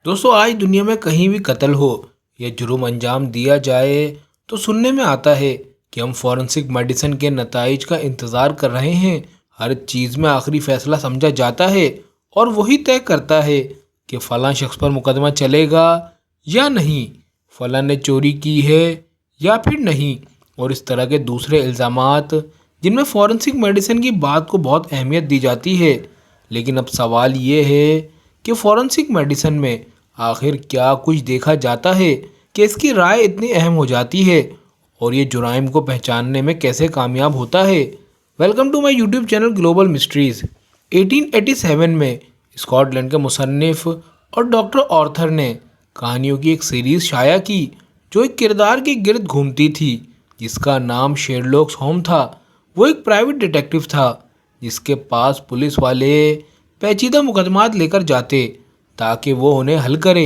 दोस्तों आज दुनिया में कहीं भी कत्ल हो या जुर्म अंजाम दिया जाए तो सुनने में आता है कि हम फॉरेंसिक मेडिसिन के नताइज का इंतज़ार कर रहे हैं। हर चीज़ में आखिरी फैसला समझा जाता है और वही तय करता है कि फ़लाँ शख्स पर मुकदमा चलेगा या नहीं, फ़लाँ ने चोरी की है या फिर नहीं, और इस तरह के दूसरे इल्ज़ामात जिनमें फॉरेंसिक मेडिसिन की बात को बहुत अहमियत दी जाती है। लेकिन अब सवाल ये है कि फॉरेंसिक मेडिसिन में आखिर क्या कुछ देखा जाता है कि इसकी राय इतनी अहम हो जाती है और ये जुराइम को पहचानने में कैसे कामयाब होता है। Welcome to my YouTube channel global mysteries. 1887 में स्कॉटलैंड के मुसन्निफ और डॉक्टर ऑर्थर ने कहानियों की एक सीरीज़ शाया की जो एक किरदार के गिर्द घूमती थी जिसका नाम शेरलॉक होम्स था। वो एक प्राइवेट डिटेक्टिव था जिसके पास पुलिस वाले पेचीदा मुकदमात लेकर जाते ताकि वो उन्हें हल करे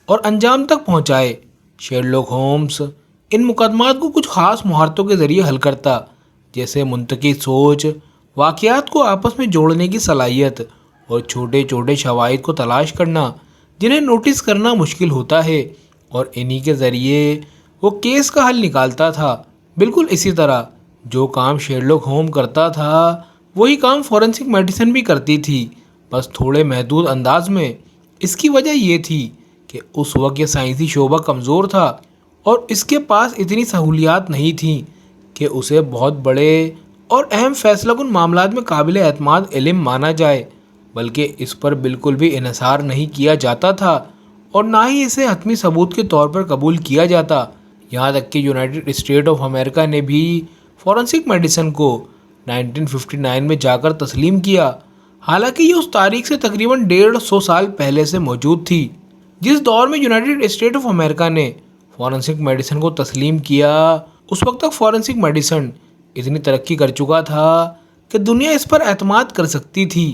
और अंजाम तक पहुंचाए। शेरलॉक होम्स इन मुकदमात को कुछ ख़ास महारतों के ज़रिए हल करता, जैसे मुंतकी सोच, वाक़यात को आपस में जोड़ने की सलाहियत और छोटे छोटे शवाहिद को तलाश करना जिन्हें नोटिस करना मुश्किल होता है, और इन्हीं के ज़रिए वो केस का हल निकालता था। बिल्कुल इसी तरह जो काम शेरलॉक होम्स करता था वही काम फॉरेंसिक मेडिसिन भी करती थी, बस थोड़े महदूद अंदाज में। इसकी वजह ये थी कि उस वक्त ये साइंसी शोबा कमज़ोर था और इसके पास इतनी सहूलियात नहीं थी कि उसे बहुत बड़े और अहम फैसलाकुन मामलात में काबिल एतमाद इल्म माना जाए, बल्कि इस पर बिल्कुल भी इन्हिसार नहीं किया जाता था और ना ही इसे हतमी सबूत के तौर पर कबूल किया जाता। यहाँ तक कि यूनाइटेड स्टेट ऑफ अमेरिका ने भी फॉरेंसिक मेडिसिन को 1959 में जाकर तस्लीम किया, हालांकि ये उस तारीख से तकरीबन 150 साल पहले से मौजूद थी। जिस दौर में यूनाइटेड स्टेट ऑफ अमेरिका ने फॉरेंसिक मेडिसिन को तस्लीम किया, उस वक्त तक फॉरेंसिक मेडिसिन इतनी तरक्की कर चुका था कि दुनिया इस पर एतमाद कर सकती थी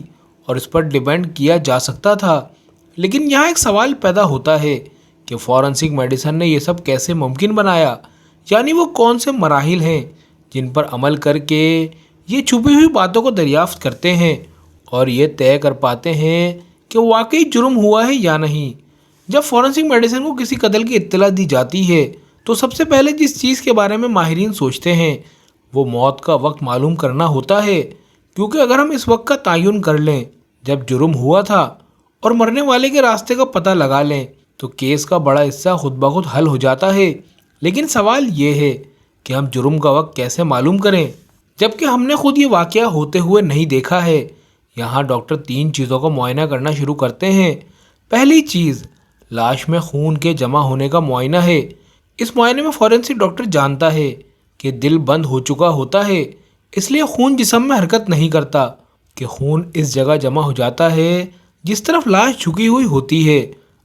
और इस पर डिपेंड किया जा सकता था। लेकिन यहाँ एक सवाल पैदा होता है कि फॉरेंसिक मेडिसिन ने यह सब कैसे मुमकिन बनाया, यानी वो कौन से मराहिल हैं जिन पर अमल करके ये छुपी हुई बातों को दरियाफ्त करते हैं और ये तय कर पाते हैं कि वाकई जुर्म हुआ है या नहीं। जब फॉरेंसिक मेडिसिन को किसी कत्ल की इत्तला दी जाती है तो सबसे पहले जिस चीज़ के बारे में माहिरीन सोचते हैं वो मौत का वक्त मालूम करना होता है, क्योंकि अगर हम इस वक्त का तयन कर लें जब जुर्म हुआ था और मरने वाले के रास्ते का पता लगा लें तो केस का बड़ा हिस्सा खुद ब खुद हल हो जाता है। लेकिन सवाल ये है कि हम जुर्म का वक्त कैसे मालूम करें जबकि हमने खुद ये वाक़या होते हुए नहीं देखा है। यहाँ डॉक्टर 3 चीज़ों का मुआयना करना शुरू करते हैं। पहली चीज़ लाश में खून के जमा होने का मुआयना है। इस मुआयने में फॉरेंसिक डॉक्टर जानता है कि दिल बंद हो चुका होता है, इसलिए खून जिस्म में हरकत नहीं करता, कि खून इस जगह जमा हो जाता है जिस तरफ लाश झुकी हुई होती है।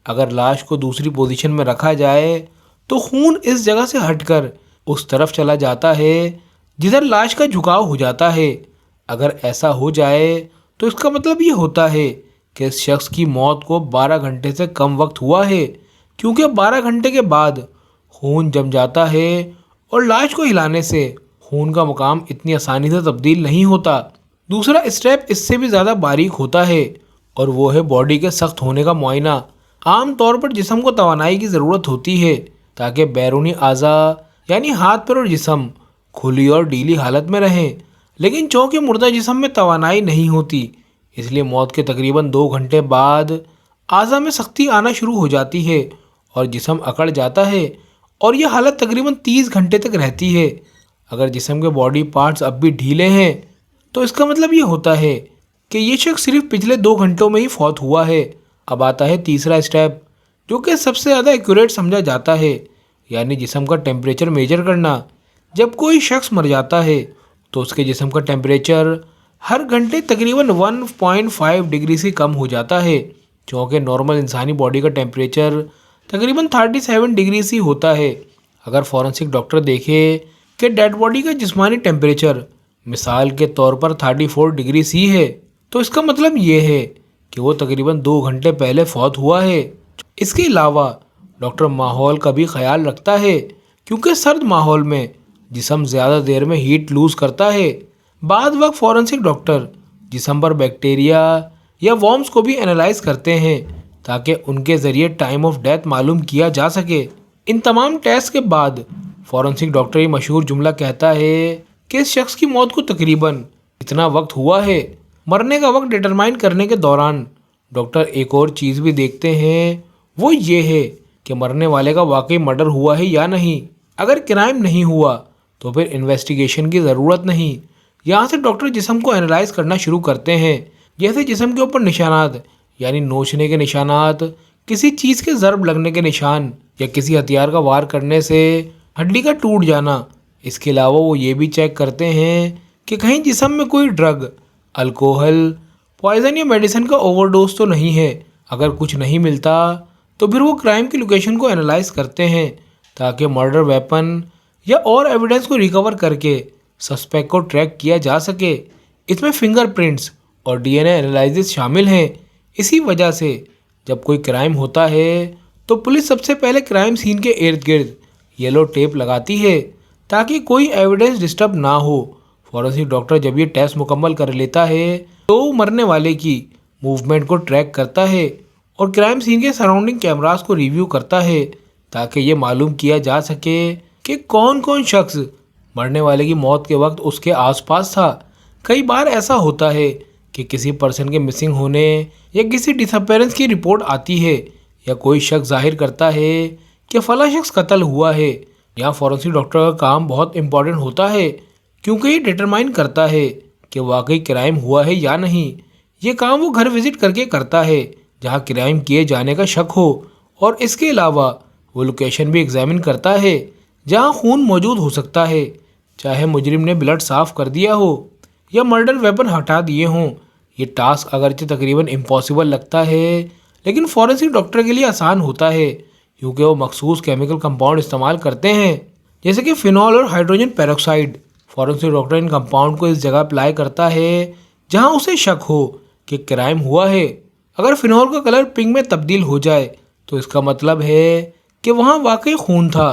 अगर लाश को दूसरी पोजीशन में रखा जाए तो खून इस जगह से हटकर उस तरफ चला जाता है जिधर लाश का झुकाव हो जाता है। अगर ऐसा हो जाए तो इसका मतलब ये होता है कि इस शख्स की मौत को 12 घंटे से कम वक्त हुआ है, क्योंकि 12 घंटे के बाद खून जम जाता है और लाश को हिलाने से खून का मुकाम इतनी आसानी से तब्दील नहीं होता। दूसरा स्टेप इससे भी ज़्यादा बारीक होता है और वो है बॉडी के सख्त होने का मुआयना। आम तौर पर जिस्म को तवानाई की ज़रूरत होती है ताकि बैरूनी आज़ा यानी हाथ पैर और जिस्म खुली और ढीली हालत में रहें, लेकिन चूँकि मुर्दा जिस्म में तवानाई नहीं होती इसलिए मौत के तकरीबन 2 घंटे बाद आज़ा में सख्ती आना शुरू हो जाती है और जिस्म अकड़ जाता है, और यह हालत तकरीबन 30 घंटे तक रहती है। अगर जिस्म के बॉडी पार्ट्स अब भी ढीले हैं तो इसका मतलब ये होता है कि ये शख्स सिर्फ पिछले 2 घंटों में ही फौत हुआ है। अब आता है तीसरा स्टेप जो कि सबसे ज़्यादा एक्यूरेट समझा जाता है, यानी जिस्म का टेम्परेचर मेजर करना। जब कोई शख्स मर जाता है तो उसके जिस्म का टेम्परेचर हर घंटे तकरीबन 1.5 डिग्री से कम हो जाता है, क्योंकि नॉर्मल इंसानी बॉडी का टेम्परेचर तकरीबन 37 डिग्री से होता है। अगर फॉरेंसिक डॉक्टर देखे कि डेड बॉडी का जिस्मानी टेम्परेचर मिसाल के तौर पर 34 डिग्री सी है तो इसका मतलब ये है कि वो तकरीबन 2 घंटे पहले फौत हुआ है। इसके अलावा डॉक्टर माहौल का भी ख्याल रखता है, क्योंकि सर्द माहौल में जिस्म ज़्यादा देर में हीट लूज़ करता है। बाद वक्त फॉरेंसिक डॉक्टर जिस्म पर बैक्टीरिया या वॉर्म्स को भी एनालाइज करते हैं تاکہ ان کے ذریعے ٹائم آف ڈیتھ معلوم کیا جا سکے۔ ان تمام ٹیسٹ کے بعد فورنسک ڈاکٹر یہ مشہور جملہ کہتا ہے کہ اس شخص کی موت کو تقریباً اتنا وقت ہوا ہے۔ مرنے کا وقت ڈٹرمائن کرنے کے دوران ڈاکٹر ایک اور چیز بھی دیکھتے ہیں، وہ یہ ہے کہ مرنے والے کا واقعی مرڈر ہوا ہے یا نہیں۔ اگر کرائم نہیں ہوا تو پھر انویسٹیگیشن کی ضرورت نہیں۔ یہاں سے ڈاکٹر جسم کو انالائز کرنا شروع کرتے ہیں، جیسے جسم کے اوپر نشانات یعنی نوچنے کے نشانات، کسی چیز کے ضرب لگنے کے نشان یا کسی ہتھیار کا وار کرنے سے ہڈی کا ٹوٹ جانا۔ اس کے علاوہ وہ یہ بھی چیک کرتے ہیں کہ کہیں جسم میں کوئی ڈرگ، الکوہل، پوائزن یا میڈیسن کا اوور ڈوز تو نہیں ہے۔ اگر کچھ نہیں ملتا تو پھر وہ کرائم کی لوکیشن کو انالائز کرتے ہیں تاکہ مرڈر ویپن یا اور ایویڈنس کو ریکور کر کے سسپیکٹ کو ٹریک کیا جا سکے۔ اس میں فنگر پرنٹس اور ڈی این اے انالائسس شامل ہیں۔ اسی وجہ سے جب کوئی کرائم ہوتا ہے تو پولیس سب سے پہلے کرائم سین کے ارد گرد یلو ٹیپ لگاتی ہے تاکہ کوئی ایویڈنس ڈسٹرب نہ ہو۔ فورنسک ڈاکٹر جب یہ ٹیسٹ مکمل کر لیتا ہے تو مرنے والے کی موومنٹ کو ٹریک کرتا ہے اور کرائم سین کے سراؤنڈنگ کیمراز کو ریویو کرتا ہے تاکہ یہ معلوم کیا جا سکے کہ کون کون شخص مرنے والے کی موت کے وقت اس کے آس پاس تھا۔ کئی بار ایسا ہوتا ہے کہ کسی پرسن کے مسنگ ہونے یا کسی ڈس اپیرنس کی رپورٹ آتی ہے یا کوئی شخص ظاہر کرتا ہے کہ فلاں شخص قتل ہوا ہے۔ یہاں فورنسک ڈاکٹر کا کام بہت امپورٹنٹ ہوتا ہے کیونکہ یہ ڈٹرمائن کرتا ہے کہ واقعی کرائم ہوا ہے یا نہیں۔ یہ کام وہ گھر وزٹ کر کے کرتا ہے جہاں کرائم کیے جانے کا شک ہو، اور اس کے علاوہ وہ لوکیشن بھی ایگزامن کرتا ہے جہاں خون موجود ہو سکتا ہے، چاہے مجرم نے بلڈ صاف کر دیا ہو یا مرڈر ویپن ہٹا دیے ہوں۔ یہ ٹاسک اگرچہ تقریباً امپاسبل لگتا ہے لیکن فورنسک ڈاکٹر کے لیے آسان ہوتا ہے کیونکہ وہ مخصوص کیمیکل کمپاؤنڈ استعمال کرتے ہیں جیسے کہ فینول اور ہائیڈروجن پیروکسائڈ۔ فورنسک ڈاکٹر ان کمپاؤنڈ کو اس جگہ اپلائی کرتا ہے جہاں اسے شک ہو کہ کرائم ہوا ہے۔ اگر فینول کا کلر پنک میں تبدیل ہو جائے تو اس کا مطلب ہے کہ وہاں واقعی خون تھا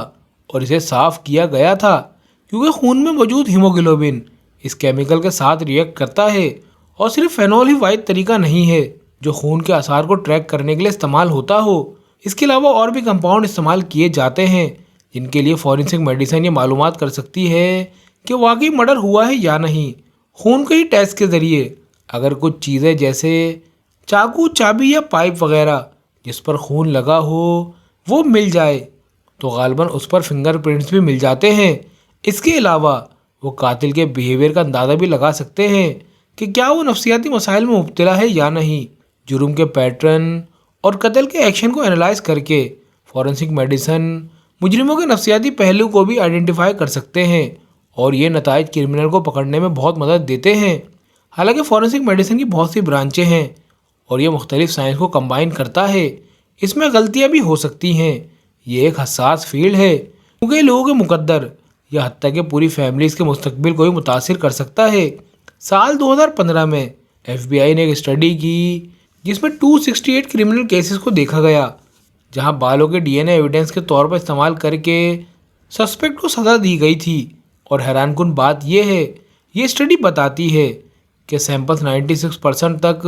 اور اسے صاف کیا گیا تھا، کیونکہ خون میں موجود ہیموگلوبن اس کیمیکل کے ساتھ ریئیکٹ کرتا ہے۔ اور صرف فینول ہی واحد طریقہ نہیں ہے جو خون کے آثار کو ٹریک کرنے کے لیے استعمال ہوتا ہو۔ اس کے علاوہ اور بھی کمپاؤنڈ استعمال کیے جاتے ہیں جن کے لیے فورنسک میڈیسن یہ معلومات کر سکتی ہے کہ واقعی مرڈر ہوا ہے یا نہیں۔ خون کے ہی ٹیسٹ کے ذریعے اگر کچھ چیزیں جیسے چاقو، چابی یا پائپ وغیرہ جس پر خون لگا ہو وہ مل جائے تو غالباً اس پر فنگر پرنٹس بھی مل جاتے ہیں۔ اس کے علاوہ وہ قاتل کے بیہیویئر کا اندازہ بھی لگا سکتے ہیں کہ کیا وہ نفسیاتی مسائل میں مبتلا ہے یا نہیں۔ جرم کے پیٹرن اور قتل کے ایکشن کو انالائز کر کے فورنسک میڈیسن مجرموں کے نفسیاتی پہلو کو بھی آئیڈینٹیفائی کر سکتے ہیں اور یہ نتائج کرمنل کو پکڑنے میں بہت مدد دیتے ہیں۔ حالانکہ فورنسک میڈیسن کی بہت سی برانچیں ہیں اور یہ مختلف سائنس کو کمبائن کرتا ہے، اس میں غلطیاں بھی ہو سکتی ہیں۔ یہ ایک حساس فیلڈ ہے کیونکہ لوگوں کے مقدر یا حتیٰ کہ پوری فیملیز کے مستقبل کو بھی متاثر کر سکتا ہے۔ سال 2015 میں FBI نے ایک اسٹڈی کی جس میں 268 کرمنل کیسز کو دیکھا گیا جہاں بالوں کے DNA ایویڈنس کے طور پر استعمال کر کے سسپیکٹ کو سزا دی گئی تھی۔ اور حیران کن بات یہ ہے، یہ اسٹڈی بتاتی ہے کہ سیمپلز 96% تک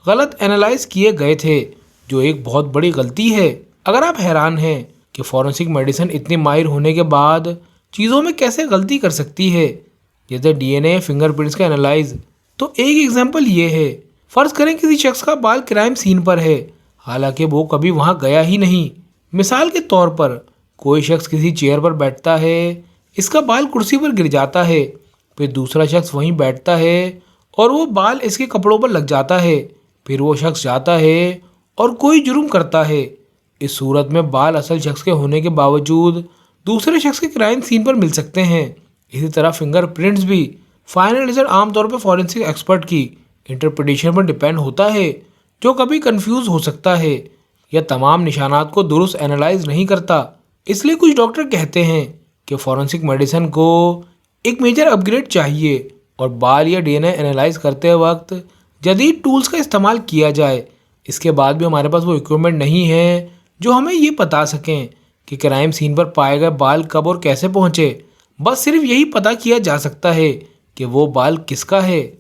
غلط انالائز کیے گئے تھے، جو ایک بہت بڑی غلطی ہے۔ اگر آپ حیران ہیں کہ فورنسک میڈیسن اتنی ماہر ہونے کے بعد چیزوں میں کیسے غلطی کر سکتی ہے جیسے DNA، فنگر پرنٹس کا انالائز، تو ایک ایگزامپل یہ ہے۔ فرض کریں کسی شخص کا بال کرائم سین پر ہے حالانکہ وہ کبھی وہاں گیا ہی نہیں۔ مثال کے طور پر کوئی شخص کسی چیئر پر بیٹھتا ہے، اس کا بال کرسی پر گر جاتا ہے، پھر دوسرا شخص وہیں بیٹھتا ہے اور وہ بال اس کے کپڑوں پر لگ جاتا ہے، پھر وہ شخص جاتا ہے اور کوئی جرم کرتا ہے۔ اس صورت میں بال اصل شخص کے ہونے کے باوجود دوسرے شخص کے کرائم سین پر مل سکتے ہیں۔ اسی طرح فنگر پرنٹس بھی۔ فائنل رزلٹ عام طور پر فورنسک ایکسپرٹ کی انٹرپریٹیشن پر ڈیپینڈ ہوتا ہے، جو کبھی کنفیوز ہو سکتا ہے یا تمام نشانات کو درست انالائز نہیں کرتا۔ اس لیے کچھ ڈاکٹر کہتے ہیں کہ فورنسک میڈیسن کو ایک میجر اپ گریڈ چاہیے اور بال یا DNA انالائز کرتے وقت جدید ٹولز کا استعمال کیا جائے۔ اس کے بعد بھی ہمارے پاس وہ اکوپمنٹ نہیں ہے جو ہمیں یہ بتا سکیں کہ کرائم سین پر پائے گئے بال کب اور کیسے پہنچے۔ بس صرف یہی پتہ کیا جا سکتا ہے کہ وہ بال کس کا ہے۔